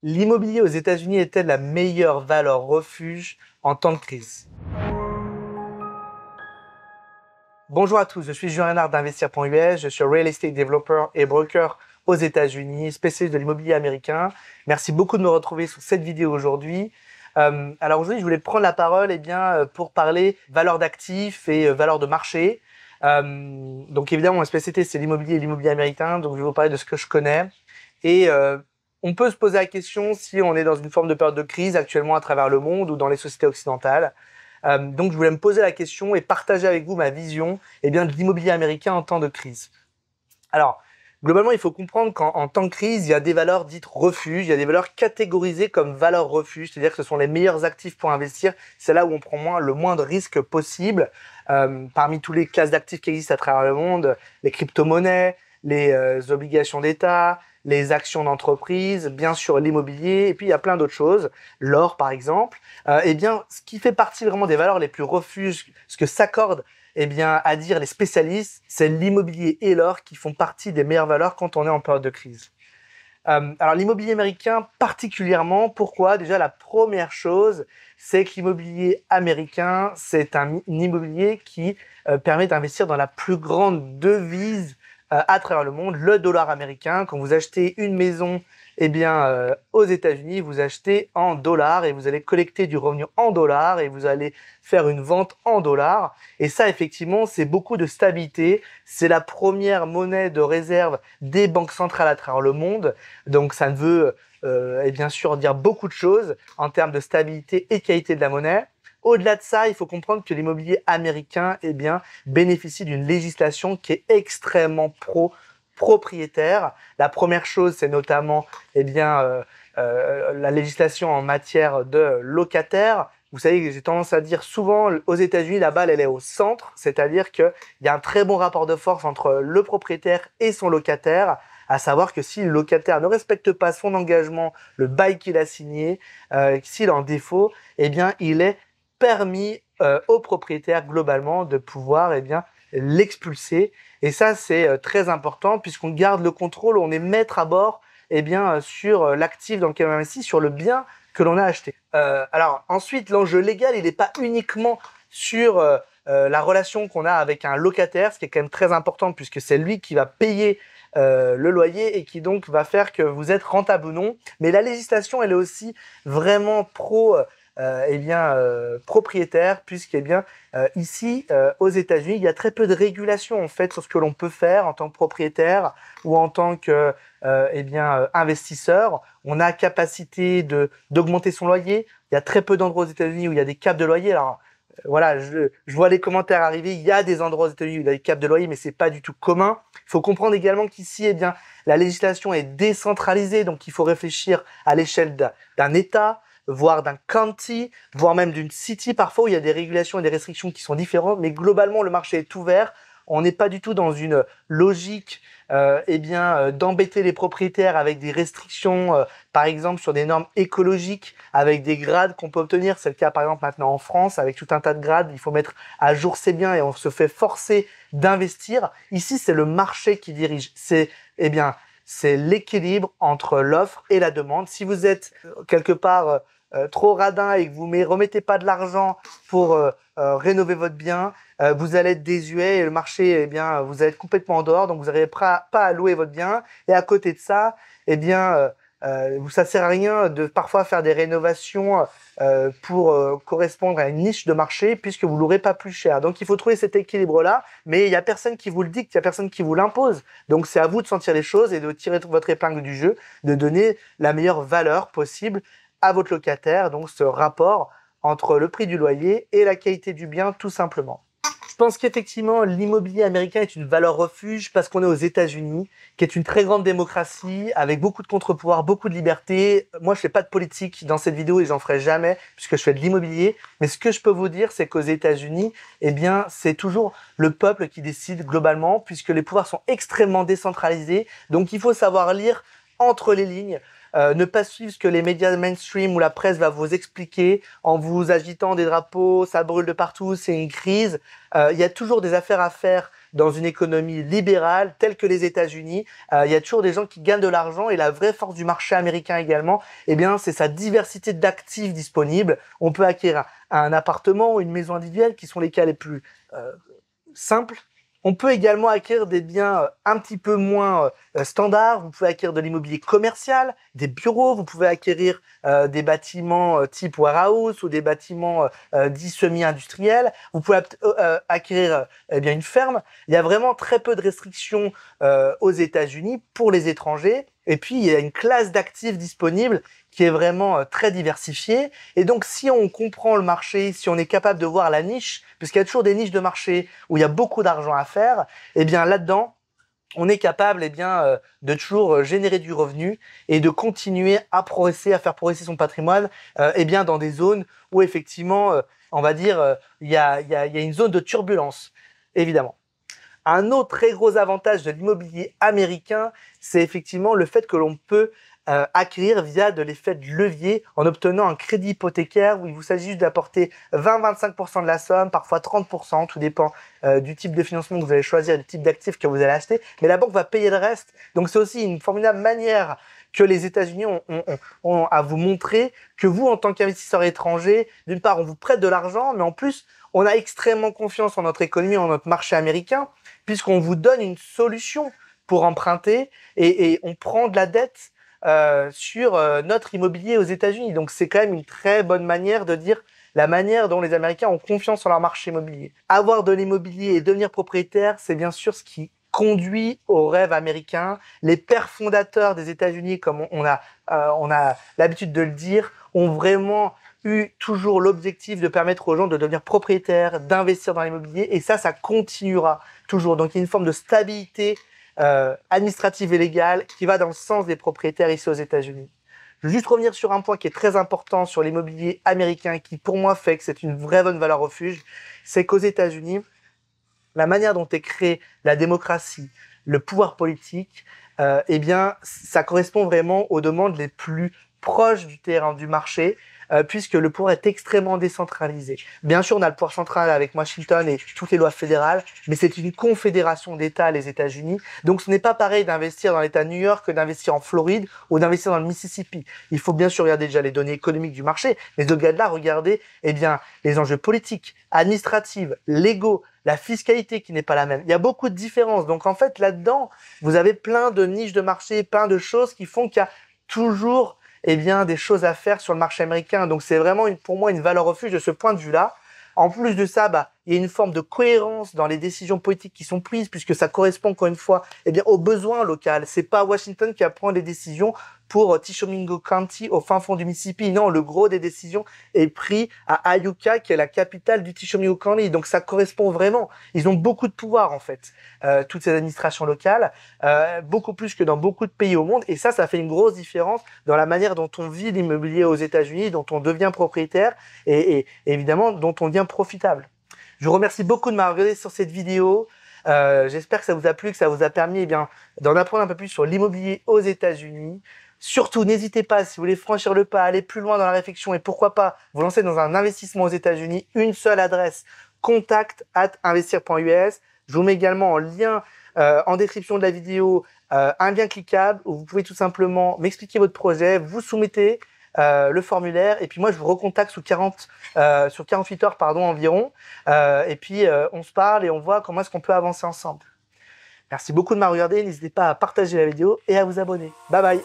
L'immobilier aux États-Unis est-elle la meilleure valeur refuge en temps de crise? Bonjour à tous, je suis Julien Renard d'Investir.us, je suis real estate developer et broker aux États-Unis, spécialiste de l'immobilier américain. Merci beaucoup de me retrouver sur cette vidéo aujourd'hui. Alors aujourd'hui, je voulais prendre la parole pour parler valeur d'actifs et valeur de marché. Donc évidemment, ma spécialité, c'est l'immobilier et l'immobilier américain, donc je vais vous parler de ce que je connais. Et on peut se poser la question si on est dans une forme de période de crise actuellement à travers le monde ou dans les sociétés occidentales. Donc je voulais me poser la question et partager avec vous ma vision de l'immobilier américain en temps de crise. Alors, globalement, il faut comprendre qu'en temps de crise, il y a des valeurs dites refuges, il y a des valeurs catégorisées comme valeurs refuges, c'est-à-dire que ce sont les meilleurs actifs pour investir, c'est là où on prend le moins de risques possible. Parmi toutes les classes d'actifs qui existent à travers le monde, les crypto-monnaies, les obligations d'État, les actions d'entreprise, bien sûr l'immobilier, et puis il y a plein d'autres choses, l'or par exemple. Ce qui fait partie vraiment des valeurs les plus refuges, ce que s'accorde à dire les spécialistes, c'est l'immobilier et l'or qui font partie des meilleures valeurs quand on est en période de crise. Alors l'immobilier américain particulièrement, pourquoi? Déjà la première chose, c'est que l'immobilier américain, c'est un immobilier qui permet d'investir dans la plus grande devise à travers le monde, le dollar américain. Quand vous achetez une maison aux États-Unis, vous achetez en dollars et vous allez collecter du revenu en dollars et vous allez faire une vente en dollars. Et ça, effectivement, c'est beaucoup de stabilité. C'est la première monnaie de réserve des banques centrales à travers le monde. Donc, ça ne veut bien sûr dire beaucoup de choses en termes de stabilité et de qualité de la monnaie. Au-delà de ça, il faut comprendre que l'immobilier américain bénéficie d'une législation qui est extrêmement propriétaire. La première chose, c'est notamment la législation en matière de locataires. Vous savez, j'ai tendance à dire souvent, aux États-Unis, la balle, elle est au centre, c'est-à-dire qu'il y a un très bon rapport de force entre le propriétaire et son locataire, à savoir que si le locataire ne respecte pas son engagement, le bail qu'il a signé, s'il est en défaut, il est permis au propriétaire globalement de pouvoir l'expulser. Et ça, c'est très important puisqu'on garde le contrôle, on est maître à bord sur l'actif dans lequel on investit, sur le bien que l'on a acheté. Alors ensuite, l'enjeu légal, il n'est pas uniquement sur la relation qu'on a avec un locataire, ce qui est quand même très important puisque c'est lui qui va payer le loyer et qui donc va faire que vous êtes rentable ou non. Mais la législation, elle est aussi vraiment propriétaire puisque ici aux États-Unis il y a très peu de régulation en fait sur ce que l'on peut faire en tant que propriétaire ou en tant que investisseur. On a capacité d'augmenter son loyer. Il y a très peu d'endroits aux États-Unis où il y a des caps de loyer. Alors voilà, je vois les commentaires arriver. Il y a des endroits aux États-Unis où il y a des caps de loyer, mais c'est pas du tout commun. Il faut comprendre également qu'ici, la législation est décentralisée, donc il faut réfléchir à l'échelle d'un État, voire d'un county, voire même d'une city parfois où il y a des régulations et des restrictions qui sont différentes, mais globalement le marché est ouvert. On n'est pas du tout dans une logique d'embêter les propriétaires avec des restrictions, par exemple sur des normes écologiques, avec des grades qu'on peut obtenir. C'est le cas par exemple maintenant en France, avec tout un tas de grades. Il faut mettre à jour ses biens et on se fait forcer d'investir. Ici, c'est le marché qui dirige. C'est l'équilibre entre l'offre et la demande. Si vous êtes quelque part trop radin et que vous ne remettez pas de l'argent pour rénover votre bien, vous allez être désuet et le marché, vous allez être complètement en dehors, donc vous n'arrivez pas à louer votre bien. Et à côté de ça, ça sert à rien de parfois faire des rénovations pour correspondre à une niche de marché puisque vous l'aurez pas plus cher. Donc il faut trouver cet équilibre-là, mais il y a personne qui vous le dicte, il y a personne qui vous l'impose. Donc c'est à vous de sentir les choses et de tirer votre épingle du jeu, de donner la meilleure valeur possible à votre locataire, donc ce rapport entre le prix du loyer et la qualité du bien tout simplement. Je pense qu'effectivement, l'immobilier américain est une valeur refuge parce qu'on est aux États-Unis, qui est une très grande démocratie, avec beaucoup de contre-pouvoirs, beaucoup de liberté. Moi, je fais pas de politique dans cette vidéo et j'en ferai jamais, puisque je fais de l'immobilier. Mais ce que je peux vous dire, c'est qu'aux États-Unis, c'est toujours le peuple qui décide globalement, puisque les pouvoirs sont extrêmement décentralisés. Donc, il faut savoir lire entre les lignes. Ne pas suivre ce que les médias mainstream ou la presse va vous expliquer en vous agitant des drapeaux, ça brûle de partout, c'est une crise. Il y a toujours des affaires à faire dans une économie libérale telle que les États-Unis, il y a toujours des gens qui gagnent de l'argent et la vraie force du marché américain également, eh bien, c'est sa diversité d'actifs disponibles. On peut acquérir un appartement ou une maison individuelle qui sont les cas les plus simples. On peut également acquérir des biens un petit peu moins standards. Vous pouvez acquérir de l'immobilier commercial, des bureaux, vous pouvez acquérir des bâtiments type warehouse ou des bâtiments dits semi-industriels. Vous pouvez acquérir eh bien, une ferme. Il y a vraiment très peu de restrictions aux États-Unis pour les étrangers. Et puis, il y a une classe d'actifs disponibles qui est vraiment très diversifiée. Et donc, si on comprend le marché, si on est capable de voir la niche, puisqu'il y a toujours des niches de marché où il y a beaucoup d'argent à faire, eh bien là-dedans, on est capable eh bien, de toujours générer du revenu et de continuer à progresser, à faire progresser son patrimoine eh bien, dans des zones où effectivement, on va dire, il y a une zone de turbulence, évidemment. Un autre très gros avantage de l'immobilier américain, c'est effectivement le fait que l'on peut acquérir via de l'effet de levier en obtenant un crédit hypothécaire où il vous s'agit juste d'apporter 20-25% de la somme, parfois 30%, tout dépend du type de financement que vous allez choisir, du type d'actif que vous allez acheter, mais la banque va payer le reste. Donc c'est aussi une formidable manière que les États-Unis ont à vous montrer que vous, en tant qu'investisseur étranger, d'une part, on vous prête de l'argent, mais en plus, on a extrêmement confiance en notre économie, en notre marché américain, puisqu'on vous donne une solution pour emprunter et on prend de la dette sur notre immobilier aux États-Unis. Donc c'est quand même une très bonne manière de dire la manière dont les Américains ont confiance en leur marché immobilier. Avoir de l'immobilier et devenir propriétaire, c'est bien sûr ce qui conduit au rêve américain. Les pères fondateurs des États-Unis, comme on a l'habitude de le dire, ont vraiment eu toujours l'objectif de permettre aux gens de devenir propriétaires, d'investir dans l'immobilier, et ça continuera toujours. Donc il y a une forme de stabilité administrative et légale qui va dans le sens des propriétaires ici aux États-Unis. Je veux juste revenir sur un point qui est très important sur l'immobilier américain et qui pour moi fait que c'est une vraie bonne valeur refuge, c'est qu'aux États-Unis, la manière dont est créée la démocratie, le pouvoir politique, eh bien, ça correspond vraiment aux demandes les plus proches du terrain, du marché, puisque le pouvoir est extrêmement décentralisé. Bien sûr, on a le pouvoir central avec Washington et toutes les lois fédérales, mais c'est une confédération d'États, les États-Unis. Donc, ce n'est pas pareil d'investir dans l'État de New York que d'investir en Floride ou d'investir dans le Mississippi. Il faut bien sûr regarder déjà les données économiques du marché, mais au-delà de là, regarder eh bien, les enjeux politiques, administratifs, légaux, la fiscalité qui n'est pas la même. Il y a beaucoup de différences. Donc, en fait, là-dedans, vous avez plein de niches de marché, plein de choses qui font qu'il y a toujours eh bien, des choses à faire sur le marché américain. Donc, c'est vraiment pour moi une valeur refuge de ce point de vue-là. En plus de ça, il y a une forme de cohérence dans les décisions politiques qui sont prises, puisque ça correspond encore une fois eh bien, aux besoins locaux. C'est pas Washington qui va prendre les décisions pour Tishomingo County au fin fond du Mississippi. Non, le gros des décisions est pris à Iuka, qui est la capitale du Tishomingo County. Donc ça correspond vraiment. Ils ont beaucoup de pouvoir en fait, toutes ces administrations locales, beaucoup plus que dans beaucoup de pays au monde. Et ça fait une grosse différence dans la manière dont on vit l'immobilier aux États-Unis, dont on devient propriétaire et évidemment dont on devient profitable. Je vous remercie beaucoup de m'avoir regardé sur cette vidéo. J'espère que ça vous a plu, que ça vous a permis d'en apprendre un peu plus sur l'immobilier aux États-Unis. Surtout, n'hésitez pas, si vous voulez franchir le pas, aller plus loin dans la réflexion et pourquoi pas vous lancer dans un investissement aux États-Unis, une seule adresse, contact@investir.us. Je vous mets également en lien en description de la vidéo un lien cliquable où vous pouvez tout simplement m'expliquer votre projet, vous soumettez le formulaire et puis moi je vous recontacte sur 48 heures environ et puis on se parle et on voit comment est-ce qu'on peut avancer ensemble. Merci beaucoup de m'avoir regardé, n'hésitez pas à partager la vidéo et à vous abonner. Bye bye.